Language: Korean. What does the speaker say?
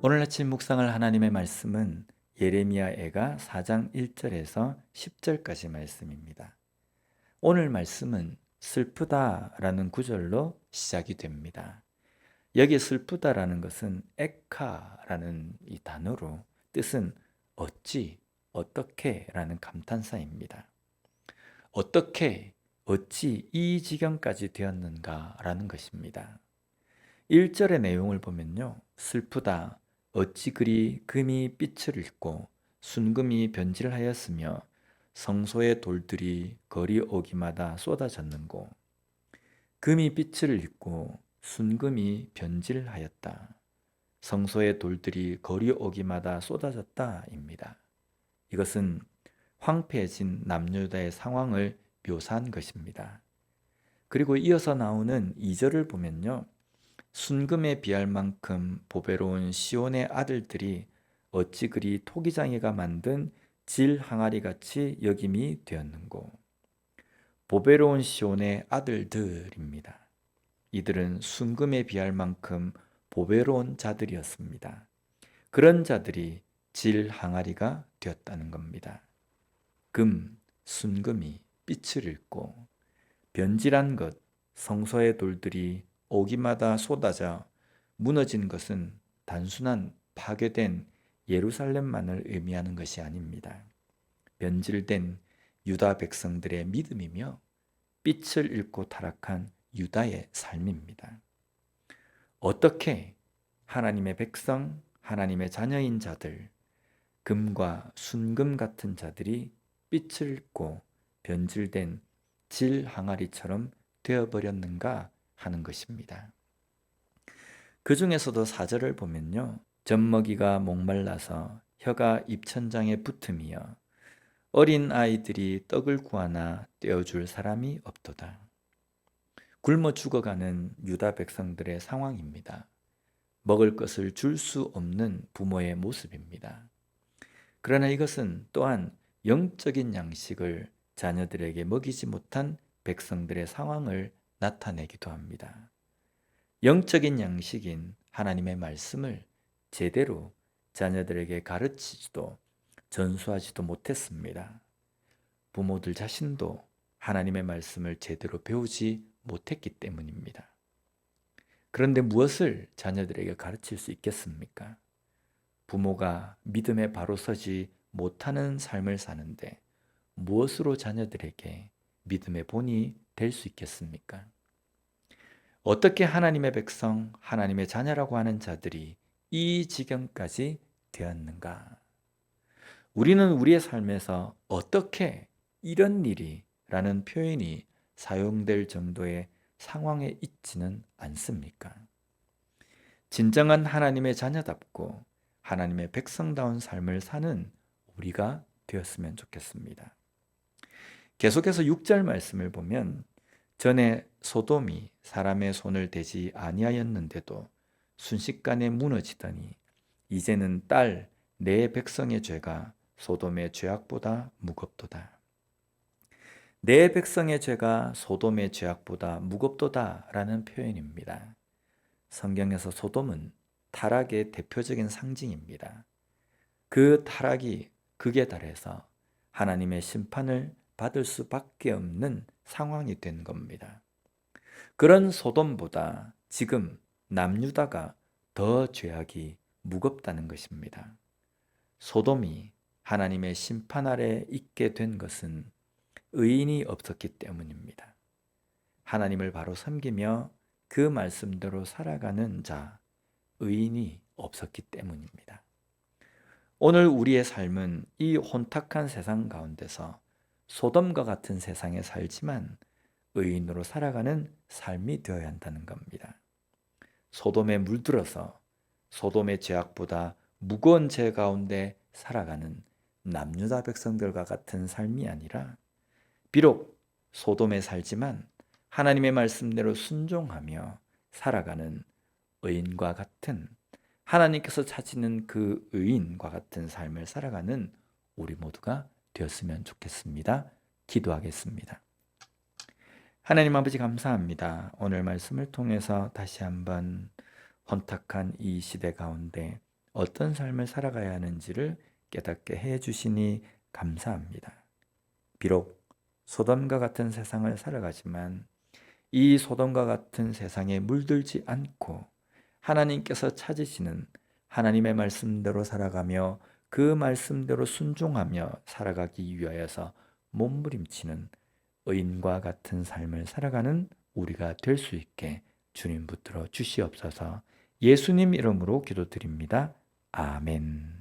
오늘 아침 묵상할 하나님의 말씀은 예레미야애가 4장 1절에서 10절까지 말씀입니다. 오늘 말씀은 슬프다라는 구절로 시작이 됩니다. 여기 슬프다라는 것은 에카라는 이 단어로 뜻은 어찌, 어떻게라는 감탄사입니다. 어떻게, 어찌 이 지경까지 되었는가라는 것입니다. 1절의 내용을 보면요. 슬프다. 어찌 그리 금이 빛을 잃고 순금이 변질하였으며 성소의 돌들이 거리 오기마다 쏟아졌는고. 금이 빛을 잃고 순금이 변질하였다. 성소의 돌들이 거리 오기마다 쏟아졌다입니다. 이것은 황폐해진 남유다의 상황을 묘사한 것입니다. 그리고 이어서 나오는 2절을 보면요. 순금에 비할 만큼 보배로운 시온의 아들들이 어찌 그리 토기장이가 만든 질 항아리같이 여김이 되었는고. 보배로운 시온의 아들들입니다. 이들은 순금에 비할 만큼 보배로운 자들이었습니다. 그런 자들이 질 항아리가 되었다는 겁니다. 금, 순금이 빛을 잃고 변질한 것, 성소의 돌들이 오기마다 쏟아져 무너진 것은 단순한 파괴된 예루살렘만을 의미하는 것이 아닙니다. 변질된 유다 백성들의 믿음이며 빛을 잃고 타락한 유다의 삶입니다. 어떻게 하나님의 백성, 하나님의 자녀인 자들, 금과 순금 같은 자들이 빛을 잃고 변질된 질 항아리처럼 되어버렸는가 하는 것입니다. 그 중에서도 4절을 보면요. 젖먹이가 목말라서 혀가 입천장에 붙음이여 어린 아이들이 떡을 구하나 떼어줄 사람이 없도다. 굶어 죽어가는 유다 백성들의 상황입니다. 먹을 것을 줄 수 없는 부모의 모습입니다. 그러나 이것은 또한 영적인 양식을 자녀들에게 먹이지 못한 백성들의 상황을 나타내기도 합니다. 영적인 양식인 하나님의 말씀을 제대로 자녀들에게 가르치지도 전수하지도 못했습니다. 부모들 자신도 하나님의 말씀을 제대로 배우지 못했기 때문입니다. 그런데 무엇을 자녀들에게 가르칠 수 있겠습니까? 부모가 믿음에 바로 서지 못하는 삶을 사는데 무엇으로 자녀들에게 믿음의 본이 될 수 있겠습니까? 어떻게 하나님의 백성, 하나님의 자녀라고 하는 자들이 이 지경까지 되었는가? 우리는 우리의 삶에서 어떻게 이런 일이 라는 표현이 사용될 정도의 상황에 있지는 않습니까? 진정한 하나님의 자녀답고 하나님의 백성다운 삶을 사는 우리가 되었으면 좋겠습니다. 계속해서 6절 말씀을 보면 전에 소돔이 사람의 손을 대지 아니하였는데도 순식간에 무너지더니 이제는 딸 내 백성의 죄가 소돔의 죄악보다 무겁도다. 내 백성의 죄가 소돔의 죄악보다 무겁도다라는 표현입니다. 성경에서 소돔은 타락의 대표적인 상징입니다. 그 타락이 극에 달해서 하나님의 심판을 받을 수밖에 없는 상황이 된 겁니다. 그런 소돔보다 지금 남유다가 더 죄악이 무겁다는 것입니다. 소돔이 하나님의 심판 아래 있게 된 것은 의인이 없었기 때문입니다. 하나님을 바로 섬기며 그 말씀대로 살아가는 자, 의인이 없었기 때문입니다. 오늘 우리의 삶은 이 혼탁한 세상 가운데서 소돔과 같은 세상에 살지만 의인으로 살아가는 삶이 되어야 한다는 겁니다. 소돔에 물들어서 소돔의 죄악보다 무거운 죄 가운데 살아가는 남유다 백성들과 같은 삶이 아니라 비록 소돔에 살지만 하나님의 말씀대로 순종하며 살아가는 의인과 같은 하나님께서 찾으는 그 의인과 같은 삶을 살아가는 우리 모두가 되었으면 좋겠습니다. 기도하겠습니다. 하나님 아버지 감사합니다. 오늘 말씀을 통해서 다시 한번 혼탁한 이 시대 가운데 어떤 삶을 살아가야 하는지를 깨닫게 해 주시니 감사합니다. 비록 소돔과 같은 세상을 살아가지만 이 소돔과 같은 세상에 물들지 않고 하나님께서 찾으시는 하나님의 말씀대로 살아가며 그 말씀대로 순종하며 살아가기 위하여서 몸부림치는 의인과 같은 삶을 살아가는 우리가 될 수 있게 주님 붙들어 주시옵소서. 예수님 이름으로 기도드립니다. 아멘.